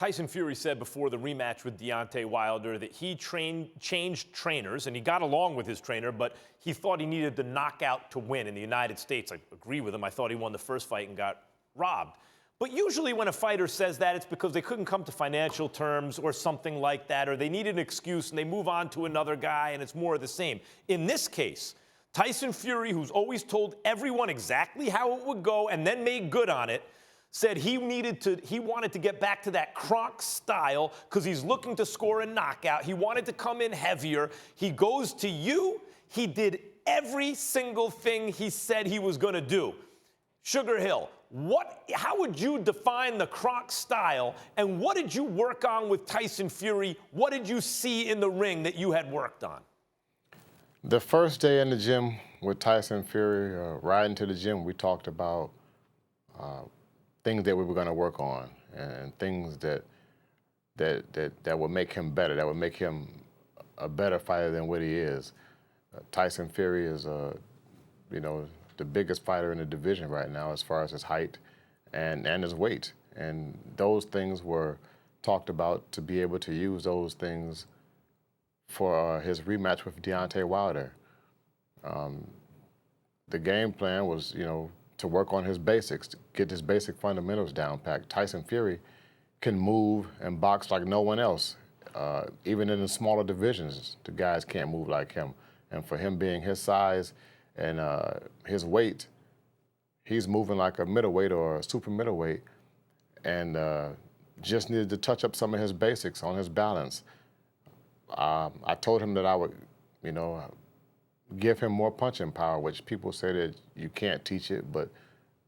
Tyson Fury said before the rematch with Deontay Wilder that he changed trainers, and he got along with his trainer, but he thought he needed the knockout to win in the United States. I agree with him. I thought he won the first fight and got robbed. But usually when a fighter says that, it's because they couldn't come to financial terms or something like that, or they need an excuse and they move on to another guy, and it's more of the same. In this case, Tyson Fury, who's always told everyone exactly how it would go and then made good on it, said he wanted to get back to that Kronk style because he's looking to score a knockout. He wanted to come in heavier. He goes to you. He did every single thing he said he was going to do. Sugar Hill, how would you define the Kronk style, and what did you work on with Tyson Fury? What did you see in the ring that you had worked on? The first day in the gym with Tyson Fury, riding to the gym, we talked about things that we were going to work on and things that would make him better, that would make him a better fighter than what he is. Tyson Fury is, the biggest fighter in the division right now as far as his height and his weight. And those things were talked about to be able to use those things for his rematch with Deontay Wilder. The game plan was, to work on his basics, to get his basic fundamentals down pat. Tyson Fury can move and box like no one else. Even in the smaller divisions, the guys can't move like him. And for him being his size and his weight, he's moving like a middleweight or a super middleweight, and just needed to touch up some of his basics on his balance. I told him that I would, give him more punching power, which people say that you can't teach it, but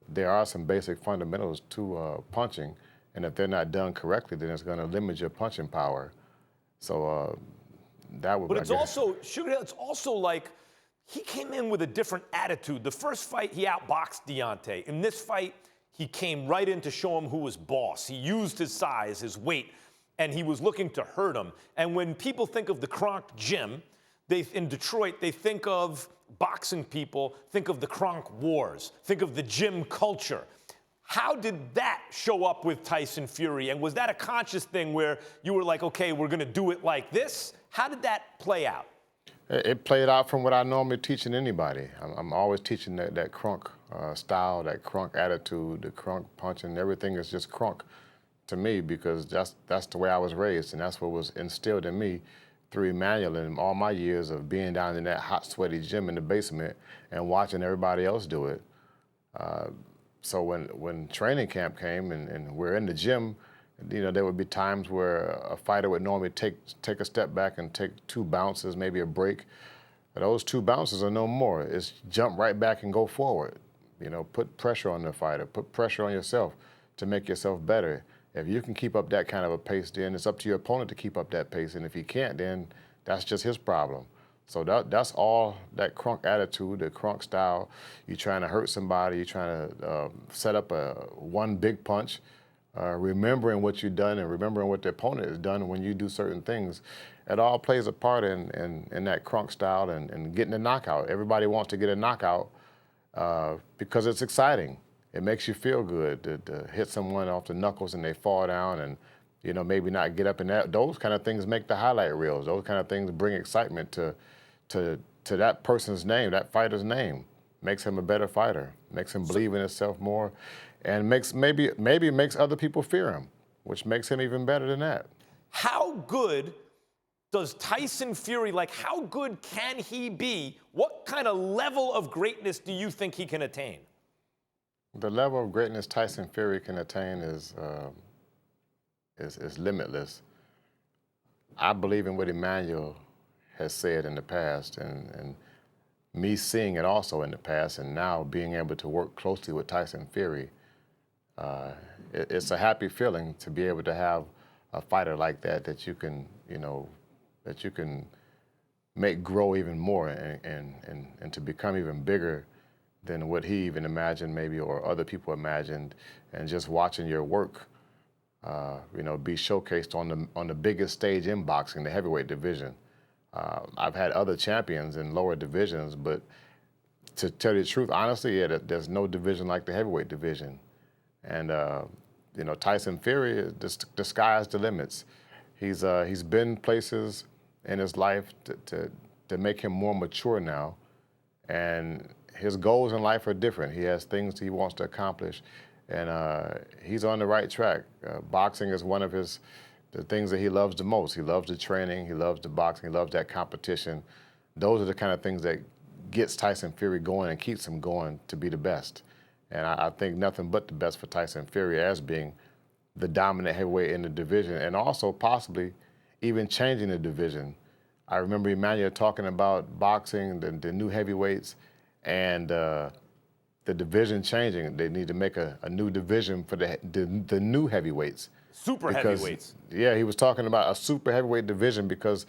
there are some basic fundamentals to punching, and if they're not done correctly, then it's going to limit your punching power. So that would. But it's also, Sugar Hill, it's also like he came in with a different attitude. The first fight, he outboxed Deontay. In this fight, he came right in to show him who was boss. He used his size, his weight, and he was looking to hurt him. And when people think of the Kronk gym, in Detroit, they think of boxing people, think of the Kronk Wars, think of the gym culture. How did that show up with Tyson Fury? And was that a conscious thing where you were like, okay, we're going to do it like this? How did that play out? It played out from what I normally teach in anybody. I'm always teaching that Kronk style, that Kronk attitude, the Kronk punching. Everything is just Kronk to me because that's the way I was raised, and that's what was instilled in me through Emmanuel and all my years of being down in that hot, sweaty gym in the basement and watching everybody else do it. So when training camp came and we're in the gym, there would be times where a fighter would normally take a step back and take 2 bounces, maybe a break. But those 2 bounces are no more. It's jump right back and go forward. Put pressure on the fighter, put pressure on yourself to make yourself better. If you can keep up that kind of a pace, then it's up to your opponent to keep up that pace. And if he can't, then that's just his problem. So that's all that Kronk attitude, the Kronk style. You're trying to hurt somebody. You're trying to set up one big punch, remembering what you've done and remembering what the opponent has done when you do certain things. It all plays a part in that Kronk style and getting a knockout. Everybody wants to get a knockout because it's exciting. It makes you feel good to hit someone off the knuckles and they fall down and, maybe not get up. And those kind of things make the highlight reels. Those kind of things bring excitement to that person's name, that fighter's name. Makes him a better fighter, makes him believe in himself more, and maybe makes other people fear him, which makes him even better than that. How good does Tyson Fury, how good can he be? What kind of level of greatness do you think he can attain? The level of greatness Tyson Fury can attain is limitless. I believe in what Emmanuel has said in the past, and me seeing it also in the past, and now being able to work closely with Tyson Fury. It's a happy feeling to be able to have a fighter like that you can, that you can make grow even more and to become even bigger than what he even imagined maybe or other people imagined, and just watching your work be showcased on the biggest stage in boxing, the heavyweight division. I've had other champions in lower divisions, but to tell you the truth, honestly, there's no division like the heavyweight division. And Tyson Fury, the sky's the limits. He's been places in his life to make him more mature now, and his goals in life are different. He has things he wants to accomplish, and he's on the right track. Boxing is one of the things that he loves the most. He loves the training, he loves the boxing, he loves that competition. Those are the kind of things that gets Tyson Fury going and keeps him going to be the best. And I think nothing but the best for Tyson Fury as being the dominant heavyweight in the division, and also possibly even changing the division. I remember Emmanuel talking about boxing, the new heavyweights, and the division changing. They need to make a new division for the new heavyweights. Heavyweights. Yeah, he was talking about a super heavyweight division because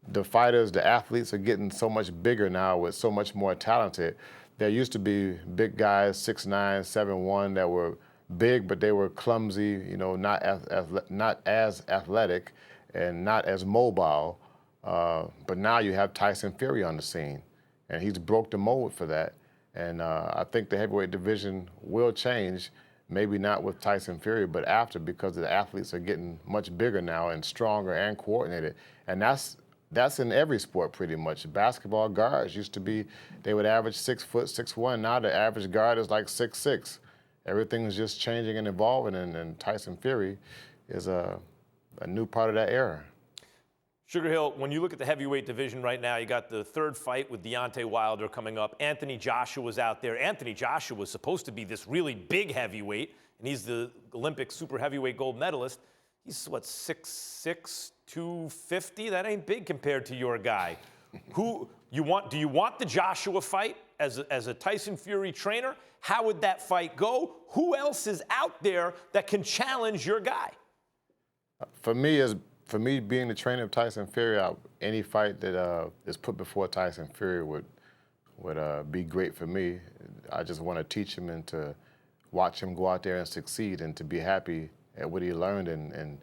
the fighters, the athletes are getting so much bigger now with so much more talented. There used to be big guys, 6'9", 7'1", that were big, but they were clumsy, not as athletic and not as mobile. But now you have Tyson Fury on the scene, and he's broke the mold for that. And I think the heavyweight division will change, maybe not with Tyson Fury, but after, because the athletes are getting much bigger now and stronger and coordinated. And that's in every sport pretty much. Basketball guards used to be, they would average 6 foot, 6'1". Now the average guard is like 6'6". Everything is just changing and evolving, and Tyson Fury is a new part of that era. Sugar Hill, when you look at the heavyweight division right now, you got the third fight with Deontay Wilder coming up. Anthony Joshua's out there. Anthony Joshua was supposed to be this really big heavyweight, and he's the Olympic super heavyweight gold medalist. He's, 6'6", 250? That ain't big compared to your guy. Do you want the Joshua fight as a Tyson Fury trainer? How would that fight go? Who else is out there that can challenge your guy? For me, being the trainer of Tyson Fury, any fight that is put before Tyson Fury would be great for me. I just want to teach him and to watch him go out there and succeed and to be happy at what he learned and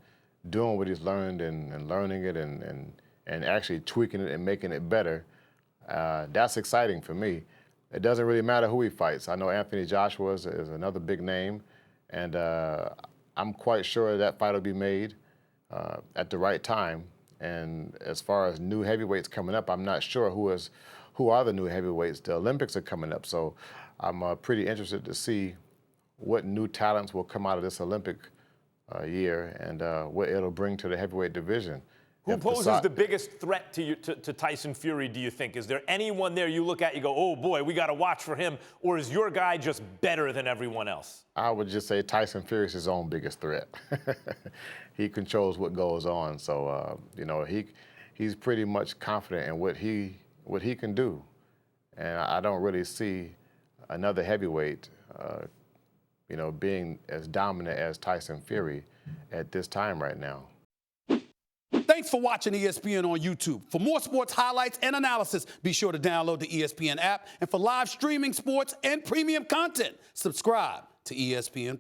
doing what he's learned and learning it and actually tweaking it and making it better. That's exciting for me. It doesn't really matter who he fights. I know Anthony Joshua is another big name, and I'm quite sure that fight will be made at the right time. And as far as new heavyweights coming up, I'm not sure who are the new heavyweights. The Olympics are coming up, so I'm pretty interested to see what new talents will come out of this Olympic year and what it'll bring to the heavyweight division. Who poses the biggest threat to Tyson Fury, do you think? Is there anyone there you look at, you go, oh boy, we got to watch for him, or is your guy just better than everyone else? I would just say Tyson Fury is his own biggest threat. He controls what goes on, so he's pretty much confident in what he can do, and I don't really see another heavyweight, being as dominant as Tyson Fury at this time right now. Thanks for watching ESPN on YouTube. For more sports highlights and analysis, be sure to download the ESPN app. And for live streaming sports and premium content, subscribe to ESPN+.